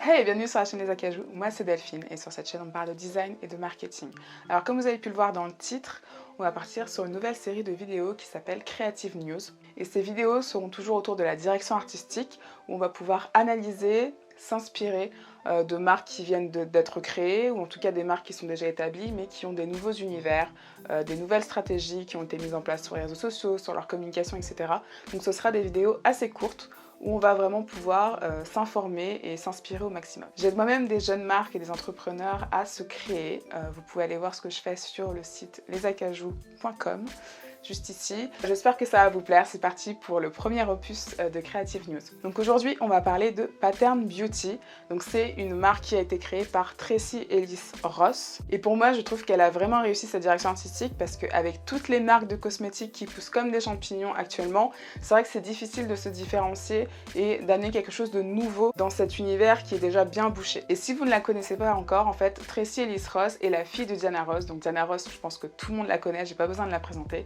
Hey, bienvenue sur la chaîne des Acajou, moi c'est Delphine et sur cette chaîne on parle de design et de marketing. Alors comme vous avez pu le voir dans le titre, on va partir sur une nouvelle série de vidéos qui s'appelle Creative News. Et ces vidéos seront toujours autour de la direction artistique où on va pouvoir analyser, s'inspirer de marques qui viennent d'être créées ou en tout cas des marques qui sont déjà établies mais qui ont des nouveaux univers, des nouvelles stratégies qui ont été mises en place sur les réseaux sociaux, sur leur communication, etc. Donc ce sera des vidéos assez courtes où on va vraiment pouvoir s'informer et s'inspirer au maximum. J'aide moi-même des jeunes marques et des entrepreneurs à se créer. Vous pouvez aller voir ce que je fais sur le site lesacajou.com, juste ici. J'espère que ça va vous plaire. C'est parti pour le premier opus de Creative News. Donc aujourd'hui, on va parler de Pattern Beauty. Donc c'est une marque qui a été créée par Tracee Ellis Ross. Et pour moi, je trouve qu'elle a vraiment réussi sa direction artistique parce qu'avec toutes les marques de cosmétiques qui poussent comme des champignons actuellement, c'est vrai que c'est difficile de se différencier et d'amener quelque chose de nouveau dans cet univers qui est déjà bien bouché. Et si vous ne la connaissez pas encore, en fait, Tracee Ellis Ross est la fille de Diana Ross. Donc Diana Ross, je pense que tout le monde la connaît, j'ai pas besoin de la présenter.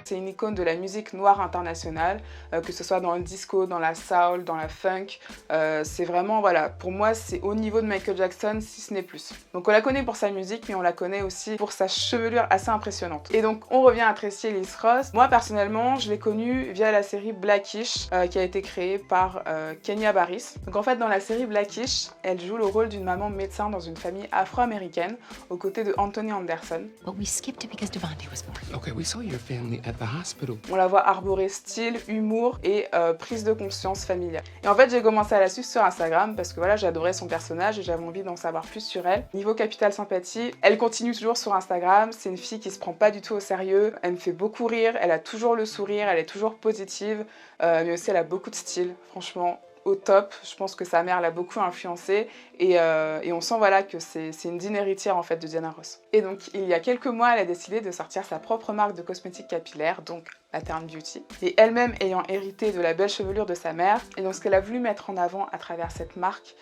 C'est une icône de la musique noire internationale, que ce soit dans le disco, dans la soul, dans la funk. C'est vraiment, voilà, pour moi, c'est au niveau de Michael Jackson, si ce n'est plus. Donc on la connaît pour sa musique, mais on la connaît aussi pour sa chevelure assez impressionnante. Et donc on revient à Tracee Ellis Ross. Moi, personnellement, je l'ai connue via la série Blackish, qui a été créée par Kenya Barris. Donc en fait, dans la série Blackish, elle joue le rôle d'une maman médecin dans une famille afro-américaine, aux côtés de Anthony Anderson. But we skipped it because Devante was born. Okay, we saw your family at the hospital. On la voit arborer style, humour et prise de conscience familiale. Et en fait, j'ai commencé à la suivre sur Instagram parce que voilà, j'adorais son personnage et j'avais envie d'en savoir plus sur elle. Niveau capital sympathie, elle continue toujours sur Instagram. C'est une fille qui se prend pas du tout au sérieux. Elle me fait beaucoup rire. Elle a toujours le sourire. Elle est toujours positive. Mais aussi, elle a beaucoup de style. Franchement, au top. Je pense que sa mère l'a beaucoup influencée et on sent voilà que c'est une digne héritière en fait de Diana Ross. Et donc il y a quelques mois, elle a décidé de sortir sa propre marque de cosmétiques capillaires, donc Pattern Beauty, et elle-même ayant hérité de la belle chevelure de sa mère. Et donc ce qu'elle a voulu mettre en avant à travers cette marque,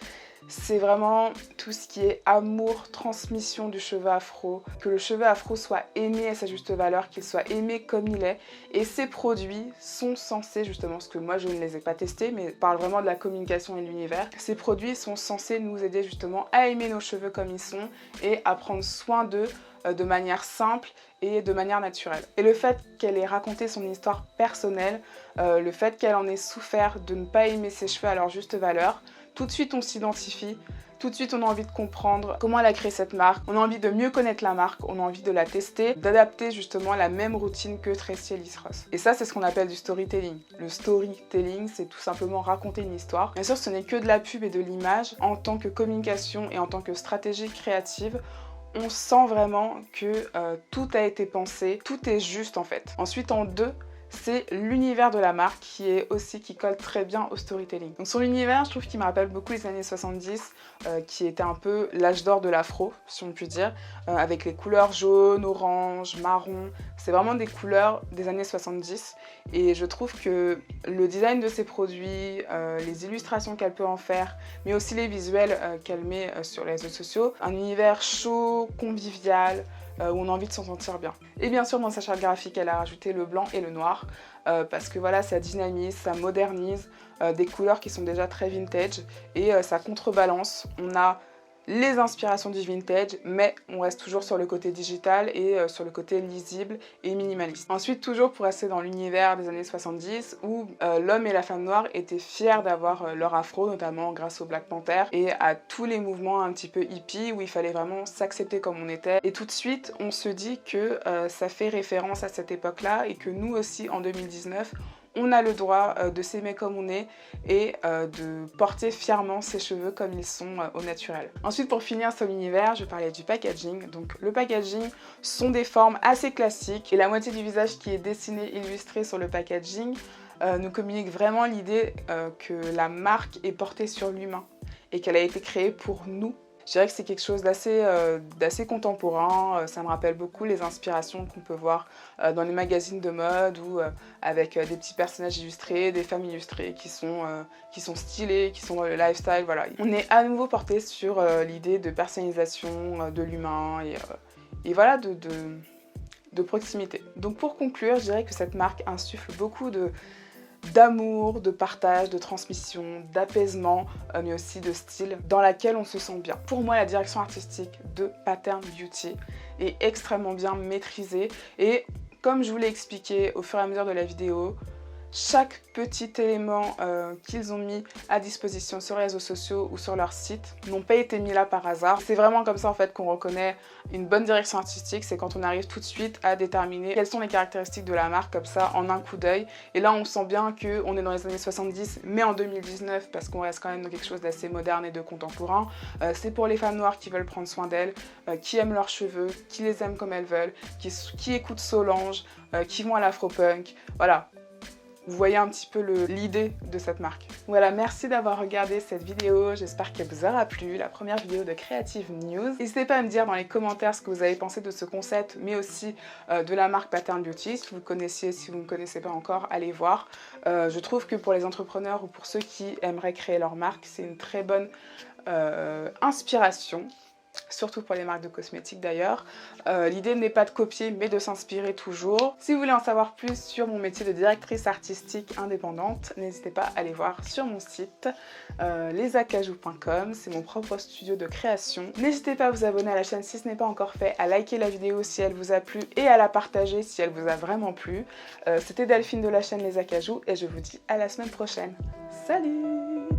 c'est vraiment tout ce qui est amour, transmission du cheveu afro, que le cheveu afro soit aimé à sa juste valeur, qu'il soit aimé comme il est. Et ces produits sont censés, justement, parce que moi je ne les ai pas testés, mais je parle vraiment de la communication et de l'univers, ces produits sont censés nous aider justement à aimer nos cheveux comme ils sont et à prendre soin d'eux de manière simple et de manière naturelle. Et le fait qu'elle ait raconté son histoire personnelle, le fait qu'elle en ait souffert de ne pas aimer ses cheveux à leur juste valeur, tout de suite on s'identifie, tout de suite on a envie de comprendre comment elle a créé cette marque, on a envie de mieux connaître la marque, on a envie de la tester, d'adapter justement la même routine que Tracee Ellis Ross. Et ça c'est ce qu'on appelle du storytelling. Le storytelling c'est tout simplement raconter une histoire. Bien sûr ce n'est que de la pub et de l'image. En tant que communication et en tant que stratégie créative, on sent vraiment que tout a été pensé, tout est juste en fait. Ensuite en deux, c'est l'univers de la marque qui colle très bien au storytelling. Donc son univers, je trouve qu'il me rappelle beaucoup les années 70, qui était un peu l'âge d'or de l'afro, si on peut dire, avec les couleurs jaune, orange, marron. C'est vraiment des couleurs des années 70 et je trouve que le design de ses produits, les illustrations qu'elle peut en faire, mais aussi les visuels qu'elle met sur les réseaux sociaux, un univers chaud, convivial, où on a envie de s'en sentir bien. Et bien sûr dans sa charte graphique elle a rajouté le blanc et le noir parce que voilà ça dynamise, ça modernise des couleurs qui sont déjà très vintage et ça contrebalance. On a les inspirations du vintage mais on reste toujours sur le côté digital et sur le côté lisible et minimaliste. Ensuite toujours pour rester dans l'univers des années 70 où l'homme et la femme noire étaient fiers d'avoir leur afro, notamment grâce au Black Panther et à tous les mouvements un petit peu hippie où il fallait vraiment s'accepter comme on était. Et tout de suite on se dit que ça fait référence à cette époque là et que nous aussi en 2019 on a le droit de s'aimer comme on est et de porter fièrement ses cheveux comme ils sont au naturel. Ensuite, pour finir sur l'univers, je parlais du packaging. Donc le packaging sont des formes assez classiques et la moitié du visage qui est dessiné, illustré sur le packaging nous communique vraiment l'idée que la marque est portée sur l'humain et qu'elle a été créée pour nous. Je dirais que c'est quelque chose d'assez contemporain, ça me rappelle beaucoup les inspirations qu'on peut voir dans les magazines de mode ou avec des petits personnages illustrés, des femmes illustrées qui sont stylées, qui sont dans le lifestyle, voilà. On est à nouveau porté sur l'idée de personnalisation de l'humain et voilà, de proximité. Donc pour conclure, je dirais que cette marque insuffle beaucoup d'amour, de partage, de transmission, d'apaisement, mais aussi de style dans laquelle on se sent bien. Pour moi, la direction artistique de Pattern Beauty est extrêmement bien maîtrisée et comme je vous l'ai expliqué au fur et à mesure de la vidéo, chaque petit élément qu'ils ont mis à disposition sur les réseaux sociaux ou sur leur site n'ont pas été mis là par hasard. C'est vraiment comme ça en fait qu'on reconnaît une bonne direction artistique, c'est quand on arrive tout de suite à déterminer quelles sont les caractéristiques de la marque comme ça en un coup d'œil. Et là on sent bien qu'on est dans les années 70 mais en 2019 parce qu'on reste quand même dans quelque chose d'assez moderne et de contemporain. C'est pour les femmes noires qui veulent prendre soin d'elles, qui aiment leurs cheveux, qui les aiment comme elles veulent, qui écoutent Solange, qui vont à l'afro-punk, voilà. Vous voyez un petit peu l'idée de cette marque. Voilà, merci d'avoir regardé cette vidéo, j'espère qu'elle vous aura plu, la première vidéo de Creative News. N'hésitez pas à me dire dans les commentaires ce que vous avez pensé de ce concept, mais aussi de la marque Pattern Beauty. Si vous le connaissiez, si vous ne connaissez pas encore, allez voir. Je trouve que pour les entrepreneurs ou pour ceux qui aimeraient créer leur marque, c'est une très bonne inspiration. Surtout pour les marques de cosmétiques d'ailleurs. L'idée n'est pas de copier mais de s'inspirer toujours. Si vous voulez en savoir plus sur mon métier de directrice artistique indépendante, n'hésitez pas à aller voir sur mon site lesacajou.com, c'est mon propre studio de création. N'hésitez pas à vous abonner à la chaîne si ce n'est pas encore fait, à liker la vidéo si elle vous a plu et à la partager si elle vous a vraiment plu. C'était Delphine de la chaîne Les Acajou et je vous dis à la semaine prochaine. Salut!